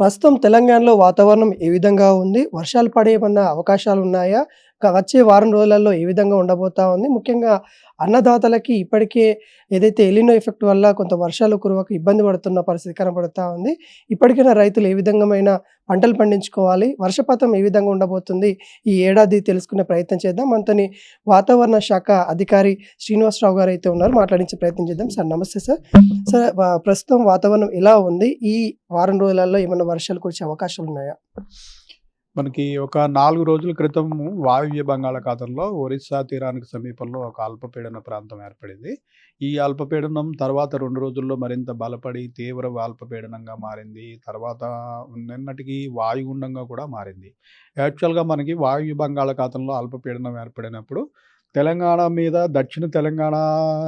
ప్రస్తుతం తెలంగాణలో వాతావరణం ఏ విధంగా ఉంది? వర్షాలు పడే ఏమన్నా అవకాశాలున్నాయా? వచ్చే వారం రోజులలో ఏ విధంగా ఉండబోతా ఉంది? ముఖ్యంగా అన్నదాతలకి ఇప్పటికే ఏదైతే ఎలినో ఎఫెక్ట్ వల్ల కొంత వర్షాలు కురవక ఇబ్బంది పడుతున్న పరిస్థితి కనబడతా ఉంది. ఇప్పటికైనా రైతులు ఏ విధంగమైన పంటలు పండించుకోవాలి? వర్షపాతం ఏ విధంగా ఉండబోతుంది? ఈ ఏడాది తెలుసుకునే ప్రయత్నం చేద్దాం. మనతోని వాతావరణ శాఖ అధికారి శ్రీనివాసరావు గారైతే ఉన్నారు. మాట్లాడించే ప్రయత్నం చేద్దాం. సార్ నమస్తే సార్. సార్ ప్రస్తుతం వాతావరణం ఎలా ఉంది? ఈ వారం రోజులలో ఏమన్నా వర్షాలు కురిసే అవకాశాలున్నాయా? మనకి ఒక 4 రోజుల క్రితం వాయువ్య బంగాళాఖాతంలో ఒరిస్సా తీరానికి సమీపంలో ఒక అల్పపీడన ప్రాంతం ఏర్పడింది. ఈ అల్పపీడనం తర్వాత 2 రోజుల్లో మరింత బలపడి తీవ్ర అల్పపీడనంగా మారింది. తర్వాత నిన్నటికి వాయుగుండంగా కూడా మారింది. యాక్చువల్‌గా మనకి వాయువ్య బంగాళాఖాతంలో అల్పపీడనం ఏర్పడినప్పుడు తెలంగాణ మీద, దక్షిణ తెలంగాణ,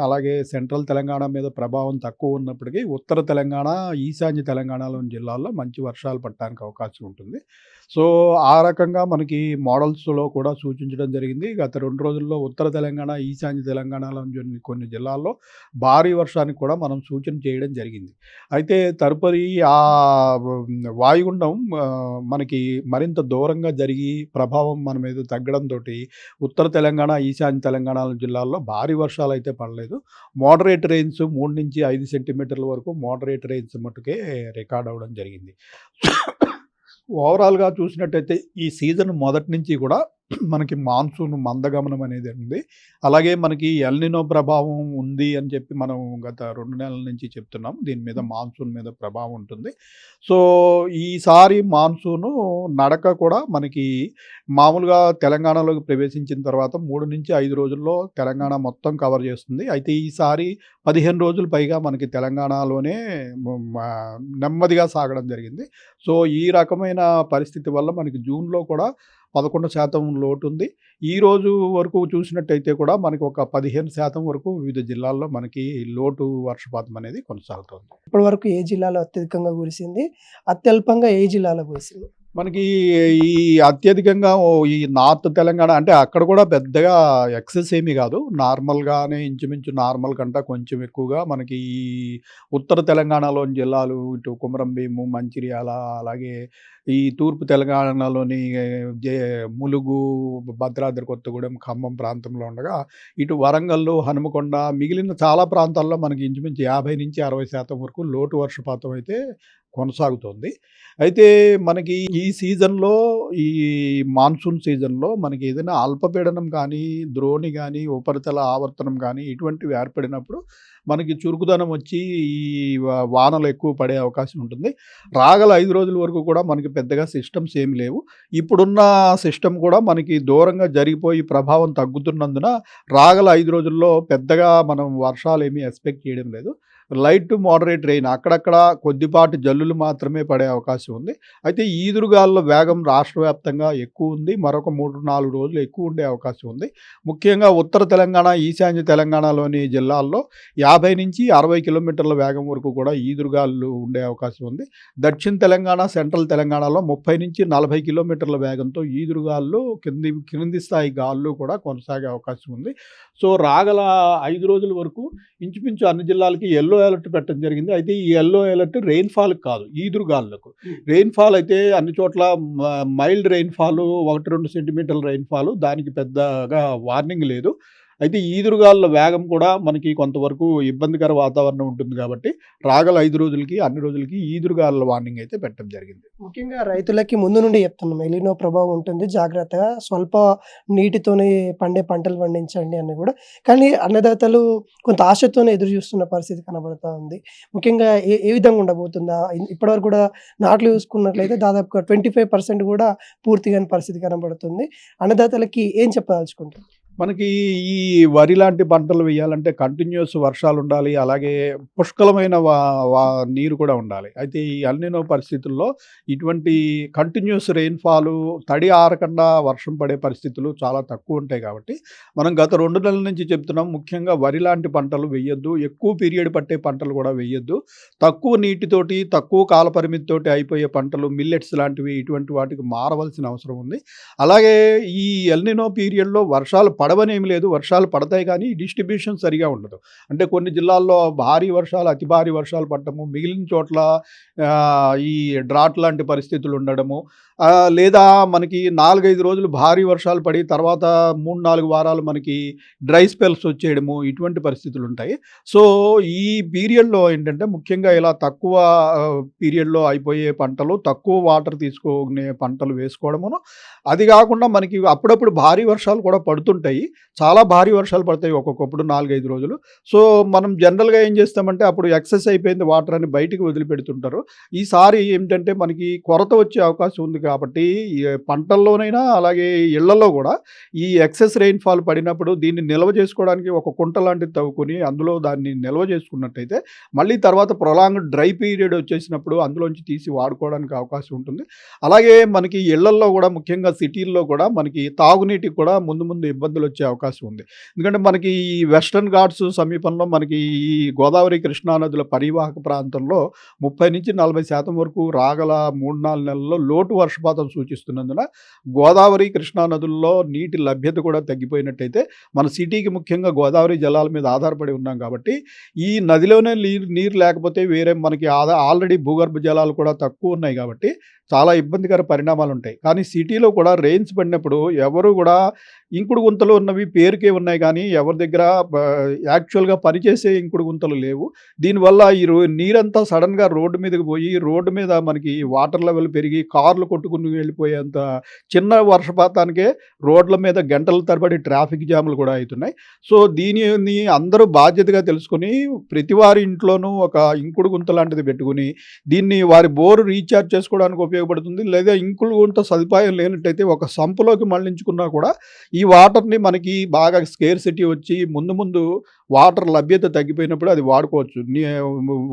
అలాగే సెంట్రల్ తెలంగాణ మీద ప్రభావం తక్కువ ఉన్నప్పటికీ ఉత్తర తెలంగాణ, ఈశాన్య తెలంగాణలోని జిల్లాల్లో మంచి వర్షాలు పడటానికి అవకాశం ఉంటుంది. సో, ఆ రకంగా మనకి మోడల్స్‌లో కూడా సూచించడం జరిగింది. గత 2 రోజుల్లో ఉత్తర తెలంగాణ, ఈశాన్య తెలంగాణలోని కొన్ని జిల్లాల్లో భారీ వర్షానికి కూడా మనం సూచన చేయడం జరిగింది. అయితే తదుపరి వాయుగుండం మనకి మరింత దూరంగా జరిగి ప్రభావం మన మీద తగ్గడంతోటి ఉత్తర తెలంగాణ, ఈశాన్య తెలంగాణ జిల్లాల్లో భారీ వర్షాలైతే పడలేదు. మోడరేట్ రెయిన్స్ 3-5 సెంటీమీటర్ల వరకు మోడరేట్ రెయిన్స్ మట్టుకే రికార్డ్ అవ్వడం జరిగింది. ఓవరాల్‌గా చూసినట్టయితే ఈ సీజన్ మొదటి నుంచి కూడా మనకి మాన్సూన్ మందగమనం అనేది ఉంది. అలాగే మనకి ఎల్‌నినో ప్రభావం ఉంది అని చెప్పి మనం గత 2 నెలల నుంచి చెప్తున్నాం. దీని మీద మాన్సూన్ మీద ప్రభావం ఉంటుంది. సో, ఈసారి మాన్సూను నడక కూడా మనకి మామూలుగా తెలంగాణలోకి ప్రవేశించిన తర్వాత 3-5 రోజుల్లో తెలంగాణ మొత్తం కవర్ చేస్తుంది. అయితే ఈసారి 15 రోజులు పైగా మనకి తెలంగాణలోనే నెమ్మదిగా సాగడం జరిగింది. సో, ఈ రకమైన పరిస్థితి వల్ల మనకి జూన్‌లో కూడా 11% లోటుంది. ఈ రోజు వరకు చూసినట్టయితే కూడా మనకి ఒక 15% వరకు వివిధ జిల్లాల్లో మనకి లోటు వర్షపాతం అనేది కొనసాగుతోంది. ఇప్పటి వరకు ఏ జిల్లాలో అత్యధికంగా కురిసింది? అత్యల్పంగా ఏ జిల్లాలో కురిసింది? మనకి ఈ అత్యధికంగా ఈ నార్త్ తెలంగాణ అంటే అక్కడ కూడా పెద్దగా ఎక్సెస్ ఏమీ కాదు. నార్మల్‌గానే ఇంచుమించు నార్మల్ కంటే కొంచెం ఎక్కువగా మనకి ఈ ఉత్తర తెలంగాణలోని జిల్లాలు ఇటు కుమరంభీము, మంచిర్యాల, అలాగే ఈ తూర్పు తెలంగాణలోని జే ములుగు, భద్రాద్రి కొత్తగూడెం, ఖమ్మం ప్రాంతంలో ఉండగా ఇటు వరంగల్లు, హనుమకొండ మిగిలిన చాలా ప్రాంతాల్లో మనకి ఇంచుమించు 50-60% వరకు లోటు వర్షపాతం అయితే కొనసాగుతోంది. అయితే మనకి ఈ సీజన్‌లో ఈ మాన్సూన్ సీజన్‌లో మనకి ఏదైనా అల్పపీడనం కానీ, ద్రోణి కానీ, ఉపరితల ఆవర్తనం కానీ ఇటువంటివి ఏర్పడినప్పుడు మనకి చురుకుదనం వచ్చి ఈ వానలు ఎక్కువ పడే అవకాశం ఉంటుంది. రాగల 5 రోజుల వరకు కూడా మనకి పెద్దగా సిస్టమ్స్ ఏమి లేవు. ఇప్పుడున్న సిస్టమ్ కూడా మనకి దూరంగా జరిగిపోయి ప్రభావం తగ్గుతున్నందున రాగల 5 రోజుల్లో పెద్దగా మనం వర్షాలేమీ ఎక్స్‌పెక్ట్ చేయడం లేదు. లైట్ టు మోడరేట్ రెయిన్ అక్కడక్కడ కొద్దిపాటి జల్లులు మాత్రమే పడే అవకాశం ఉంది. అయితే ఈదురుగాలుల వేగం రాష్ట్ర వ్యాప్తంగా ఎక్కువ ఉంది. మరొక 3-4 రోజులు ఎక్కువ ఉండే అవకాశం ఉంది. ముఖ్యంగా ఉత్తర తెలంగాణ, ఈశాన్య తెలంగాణలోని జిల్లాల్లో 50-60 కిలోమీటర్ల వేగం వరకు కూడా ఈదురుగాలులు ఉండే అవకాశం ఉంది. దక్షిణ తెలంగాణ, సెంట్రల్ తెలంగాణలో 30-40 కిలోమీటర్ల వేగంతో ఈదురుగాలులు క్రింది స్థాయి గాలులు కూడా కొనసాగే అవకాశం ఉంది. సో, రాగల 5 రోజుల వరకు ఇంచుమించు అన్ని జిల్లాలకి యెల్లో అలర్ట్ పెట్టడం జరిగింది. అయితే ఈ యెల్లో అలర్ట్ రెయిన్‌ఫాల్‌కి కాదు, ఈదురుగాలులకు. రెయిన్‌ఫాల్ అయితే అన్ని చోట్ల మైల్డ్ రెయిన్‌ఫాల్ 1-2 సెంటీమీటర్ల రెయిన్‌ఫాల్, దానికి పెద్దగా వార్నింగ్ లేదు. అయితే ఈదురుగాలుల వేగం కూడా మనకి కొంతవరకు ఇబ్బందికర వాతావరణం ఉంటుంది కాబట్టి రాగల 5 రోజులకి, అన్ని రోజులకి ఈదురుగాలుల వార్నింగ్ అయితే పెట్టడం జరిగింది. ముఖ్యంగా రైతులకి ముందు నుండి చెప్తున్నాం. ఎలినో ప్రభావం ఉంటుంది. జాగ్రత్తగా స్వల్ప నీటితోనే పండే పంటలు పండించండి అని కూడా. కానీ అన్నదాతలు కొంత ఆశతోనే ఎదురు చూస్తున్న పరిస్థితి కనబడతా ఉంది. ముఖ్యంగా ఏ ఏ విధంగా ఉండబోతుందా? ఇప్పటివరకు కూడా నాట్లు చూసుకున్నట్లయితే దాదాపుగా 25% కూడా పూర్తి కాని పరిస్థితి కనబడుతుంది. అన్నదాతలకి ఏం చెప్పదలుచుకుంటారు? మనకి ఈ వరి లాంటి పంటలు వేయాలంటే కంటిన్యూస్ వర్షాలు ఉండాలి. అలాగే పుష్కలమైన నీరు కూడా ఉండాలి. అయితే ఈ ఎల్‌నినో పరిస్థితుల్లో ఇటువంటి కంటిన్యూస్ రెయిన్‌ఫాలు, తడి ఆరకుండా వర్షం పడే పరిస్థితులు చాలా తక్కువ ఉంటాయి కాబట్టి మనం గత 2 నెలల నుంచి చెప్తున్నాం. ముఖ్యంగా వరి లాంటి పంటలు వేయొద్దు. ఎక్కువ పీరియడ్ పట్టే పంటలు కూడా వేయొద్దు. తక్కువ నీటితోటి, తక్కువ కాల పరిమితితోటి అయిపోయే పంటలు మిల్లెట్స్ లాంటివి ఇటువంటి వాటికి మారవలసిన అవసరం ఉంది. అలాగే ఈ ఎల్‌నినో పీరియడ్‌లో వర్షాలు పడవని ఏమి లేదు, వర్షాలు పడతాయి కానీ డిస్ట్రిబ్యూషన్ సరిగా ఉండదు. అంటే కొన్ని జిల్లాల్లో భారీ వర్షాలు, అతి భారీ వర్షాలు పడటము, మిగిలిన చోట్ల ఈ డ్రాట్ లాంటి పరిస్థితులు ఉండడము, లేదా మనకి 4, 5 రోజులు భారీ వర్షాలు పడి తర్వాత 3, 4 వారాలు మనకి డ్రై స్పెల్స్ వచ్చేయడము, ఇటువంటి పరిస్థితులు ఉంటాయి. సో ఈ పీరియడ్‌లో ఏంటంటే ముఖ్యంగా ఇలా తక్కువ పీరియడ్‌లో అయిపోయే పంటలు, తక్కువ వాటర్ తీసుకునే పంటలు వేసుకోవడమును, అది కాకుండా మనకి అప్పుడప్పుడు భారీ వర్షాలు కూడా పడుతుంటాయి. చాలా భారీ వర్షాలు పడతాయి ఒక్కొక్కప్పుడు 4, 5 రోజులు. సో మనం జనరల్‌గా ఏం చేస్తామంటే అప్పుడు ఎక్సెస్ అయిపోయింది వాటర్ అని బయటికి వదిలిపెడుతుంటారు. ఈసారి ఏంటంటే మనకి కొరత వచ్చే అవకాశం ఉంది కాబట్టి ఈ పంటల్లోనైనా అలాగే ఇళ్లలో కూడా ఈ ఎక్సెస్ రెయిన్‌ఫాల్ పడినప్పుడు దీన్ని నిల్వ చేసుకోవడానికి ఒక కుంట లాంటిది తవ్వుకొని అందులో దాన్ని నిల్వ చేసుకున్నట్టయితే మళ్ళీ తర్వాత ప్రొలాంగ్డ్ డ్రై పీరియడ్ వచ్చేసినప్పుడు అందులోంచి తీసి వాడుకోవడానికి అవకాశం ఉంటుంది. అలాగే మనకి ఇళ్లల్లో కూడా ముఖ్యంగా సిటీల్లో కూడా మనకి తాగునీటికి కూడా ముందు ముందు ఇబ్బందులు వచ్చే అవకాశం ఉంది. ఎందుకంటే మనకి ఈ వెస్టర్న్ ఘాట్స్ సమీపంలో మనకి ఈ గోదావరి, కృష్ణా నదుల పరివాహక ప్రాంతంలో 30-40% వరకు రాగల 3, 4 నెలల్లో లోటు వర్షపాతం సూచిస్తున్నందున గోదావరి, కృష్ణా నదుల్లో నీటి లభ్యత కూడా తగ్గిపోయినట్టయితే మన సిటీకి ముఖ్యంగా గోదావరి జలాల మీద ఆధారపడి ఉన్నాం కాబట్టి ఈ నదిలోనే నీరు లేకపోతే వేరే మనకి ఆల్రెడీ భూగర్భ జలాలు కూడా తక్కువ ఉన్నాయి కాబట్టి చాలా ఇబ్బందికర పరిణామాలు ఉంటాయి. కానీ సిటీలో కూడా రెయిన్స్ పడినప్పుడు ఎవరు కూడా ఇంకుడు గుంతలు ఉన్నవి పేరుకే ఉన్నాయి కానీ ఎవరి దగ్గర యాక్చువల్‌గా పనిచేసే ఇంకుడు గుంతలు లేవు. దీనివల్ల ఈ నీరంతా సడెన్‌గా రోడ్డు మీదకి పోయి రోడ్డు మీద మనకి వాటర్ లెవెల్ పెరిగి కార్లు కొట్టుకుని వెళ్ళిపోయేంత చిన్న వర్షపాతానికే రోడ్ల మీద గంటల తరబడి ట్రాఫిక్ జామ్‌లు కూడా అయితున్నాయి. సో దీనిని అందరూ బాధ్యతగా తెలుసుకొని ప్రతి వారి ఇంట్లోనూ ఒక ఇంకుడు గుంత లాంటిది పెట్టుకొని దీన్ని వారి బోరు రీచార్జ్ చేసుకోవడానికి ఉపయోగపడుతుంది. లేదా ఇంకుడు గుంత సదుపాయం లేనట్టయితే ఒక సంపులోకి మళ్లించుకున్నా కూడా ఈ వాటర్‌ని మనకి బాగా స్కేర్సిటీ వచ్చి ముందు ముందు వాటర్ లభ్యత తగ్గిపోయినప్పుడు అది వాడుకోవచ్చు.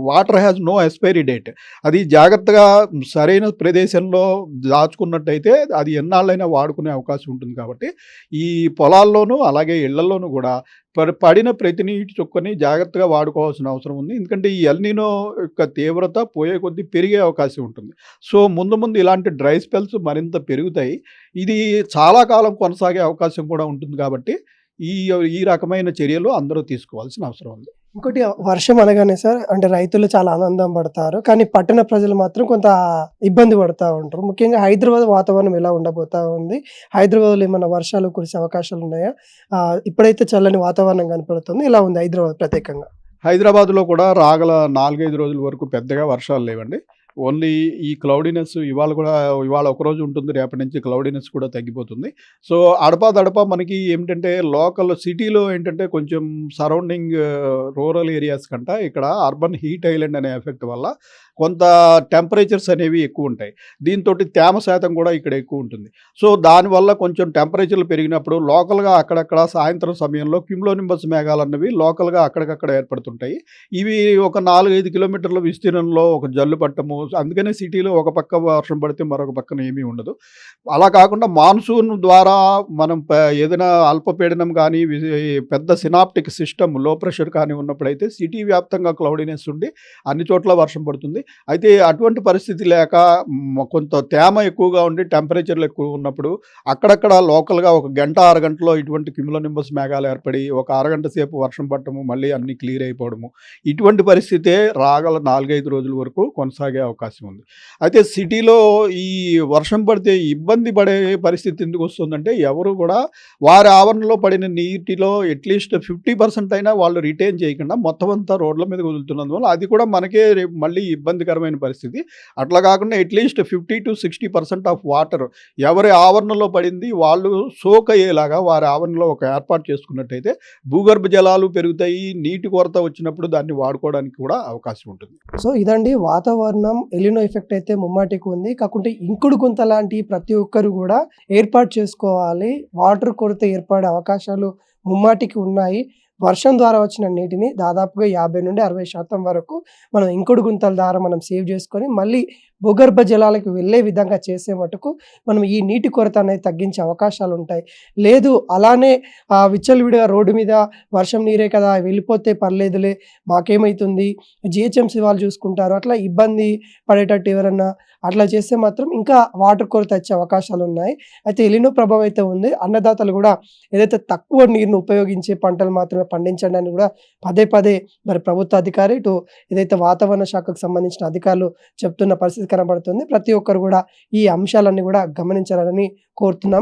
Water has no expiry date. అది జాగ్రత్తగా సరైన ప్రదేశంలో దాచుకున్నట్టయితే అది ఎన్నాళ్ళైనా వాడుకునే అవకాశం ఉంటుంది కాబట్టి ఈ పొలాల్లోనూ అలాగే ఇళ్లలోనూ కూడా పడిన ప్రతి నీటి చుక్కని జాగ్రత్తగా వాడుకోవాల్సిన అవసరం ఉంది. ఎందుకంటే ఈ ఎల్‌నినో యొక్క తీవ్రత పోయే కొద్దీ పెరిగే అవకాశం ఉంటుంది. సో ముందు ముందు ఇలాంటి డ్రై స్పెల్స్ మరింత పెరుగుతాయి. ఇది చాలా కాలం కొనసాగే అవకాశం కూడా ఉంటుంది కాబట్టి ఈ ఈ రకమైన చర్యలు అందరూ తీసుకోవాల్సిన అవసరం ఉంది. ఇంకోటి వర్షం అనగానే సార్ అంటే రైతులు చాలా ఆనందం పడతారు. కానీ పట్టణ ప్రజలు మాత్రం కొంత ఇబ్బంది పడతా ఉంటారు. ముఖ్యంగా హైదరాబాద్ వాతావరణం ఎలా ఉండబోతా ఉంది? హైదరాబాద్‌లో ఏమన్నా వర్షాలు కురిసే అవకాశాలు ఉన్నాయా? ఇప్పుడైతే చల్లని వాతావరణం కనపడుతుంది. ఎలా ఉంది హైదరాబాద్ ప్రత్యేకంగా? హైదరాబాద్‌లో కూడా రాగల 4, 5 రోజుల వరకు పెద్దగా వర్షాలు లేవండి. ఓన్లీ ఈ క్లౌడీనెస్ ఇవాళ ఒకరోజు ఉంటుంది. రేపటి నుంచి క్లౌడీనెస్ కూడా తగ్గిపోతుంది. సో అడపాదడపా మనకి ఏమిటంటే లోకల్ సిటీలో ఏంటంటే కొంచెం సరౌండింగ్ రూరల్ ఏరియాస్ కంట ఇక్కడ అర్బన్ హీట్ ఐలాండ్ అనే ఎఫెక్ట్ వల్ల కొంత టెంపరేచర్స్ అనేవి ఎక్కువ ఉంటాయి. దీంతోటి తేమ శాతం కూడా ఇక్కడ ఎక్కువ ఉంటుంది. సో దానివల్ల కొంచెం టెంపరేచర్లు పెరిగినప్పుడు లోకల్‌గా అక్కడక్కడ సాయంత్రం సమయంలో క్యుములోనింబస్ మేఘాలు అన్నవి లోకల్‌గా అక్కడికక్కడ ఏర్పడుతుంటాయి. ఇవి ఒక 4, 5 కిలోమీటర్ల విస్తీర్ణంలో ఒక జల్లు పట్టము. అందుకనే సిటీలో ఒక పక్క వర్షం పడితే మరొక పక్కన ఏమీ ఉండదు. అలా కాకుండా మాన్సూన్ ద్వారా మనం ఏదైనా అల్పపీడనం కానీ పెద్ద సినాప్టిక్ సిస్టమ్ లో ప్రెషర్ కానీ ఉన్నప్పుడైతే సిటీ వ్యాప్తంగా క్లౌడీనెస్ ఉండి అన్ని చోట్ల వర్షం పడుతుంది. అయితే అటువంటి పరిస్థితి లేక కొంత తేమ ఎక్కువగా ఉండి టెంపరేచర్లు ఎక్కువ ఉన్నప్పుడు అక్కడక్కడ లోకల్‌గా ఒక గంట, అరగంటలో ఇటువంటి క్యుములోనింబస్ మేఘాలు ఏర్పడి ఒక అరగంట సేపు వర్షం పడటము, మళ్ళీ అన్నీ క్లియర్ అయిపోవడము. ఇటువంటి పరిస్థితే రాగల 4, 5 రోజుల వరకు కొనసాగే అవకాశం ఉంది. అయితే సిటీలో ఈ వర్షం పడితే ఇబ్బంది పడే పరిస్థితి ఎందుకు వస్తుందంటే ఎవరు కూడా వారి ఆవరణలో పడిన నీటిలో అట్లీస్ట్ 50% అయినా వాళ్ళు రిటైన్ చేయకుండా మొత్తం అంతా రోడ్ల మీదకి వదులుతున్నందువల్ల అది కూడా మనకే రేపు మళ్ళీ ఇబ్బందికరమైన పరిస్థితి. అట్లా కాకుండా అట్లీస్ట్ 50-60% ఆఫ్ వాటర్ ఎవరి ఆవరణలో పడింది వాళ్ళు సోక్ అయ్యేలాగా వారి ఆవరణలో ఒక ఏర్పాటు చేసుకున్నట్టయితే భూగర్భ జలాలు పెరుగుతాయి. నీటి కొరత వచ్చినప్పుడు దాన్ని వాడుకోవడానికి కూడా అవకాశం ఉంటుంది. సో ఇదండి వాతావరణం ఎలినో ఎఫెక్ట్ అయితే ముమ్మాటికి ఉంది. కాకుంటే ఇంకుడు గుంత లాంటి ప్రతి ఒక్కరు కూడా ఏర్పాటు చేసుకోవాలి. వాటర్ కొరత ఏర్పడే అవకాశాలు ముమ్మాటికి ఉన్నాయి. వర్షం ద్వారా వచ్చిన నీటిని దాదాపుగా 50-60% వరకు మనం ఇంకుడు గుంతల ద్వారా మనం సేవ్ చేసుకొని మళ్ళీ భూగర్భ జలాలకు వెళ్ళే విధంగా చేసే మటుకు మనం ఈ నీటి కొరత అనేది తగ్గించే అవకాశాలుంటాయి. లేదు అలానే విచ్చలవిడిగా రోడ్డు మీద వర్షం నీరే కదా! వెళ్ళిపోతే పర్లేదులే మాకేమైతుంది జీహెచ్ఎంసీ వాళ్ళు చూసుకుంటారు. అట్లా ఇబ్బంది పడేటట్టు ఎవరన్నా అట్లా చేస్తే మాత్రం ఇంకా వాటర్ కొరత వచ్చే అవకాశాలున్నాయి. అయితే ఎలినో ప్రభావం అయితే ఉంది. అన్నదాతలు గూడా ఏదైతే తక్కువ నీరుని ఉపయోగించే పంటలు మాత్రమే పండించండి అని గూడా పదే పదే మరి ప్రభుత్వ అధికారి, ఇటు ఏదైతే వాతావరణ శాఖకు సంబంధించిన అధికారులు చెప్తున్న పరిస్థితి కనబడుతుంది. ప్రతి ఒక్కరు గూడా ఈ అంశాలన్నీ గూడా గమనించాలని కోరుతున్నాం.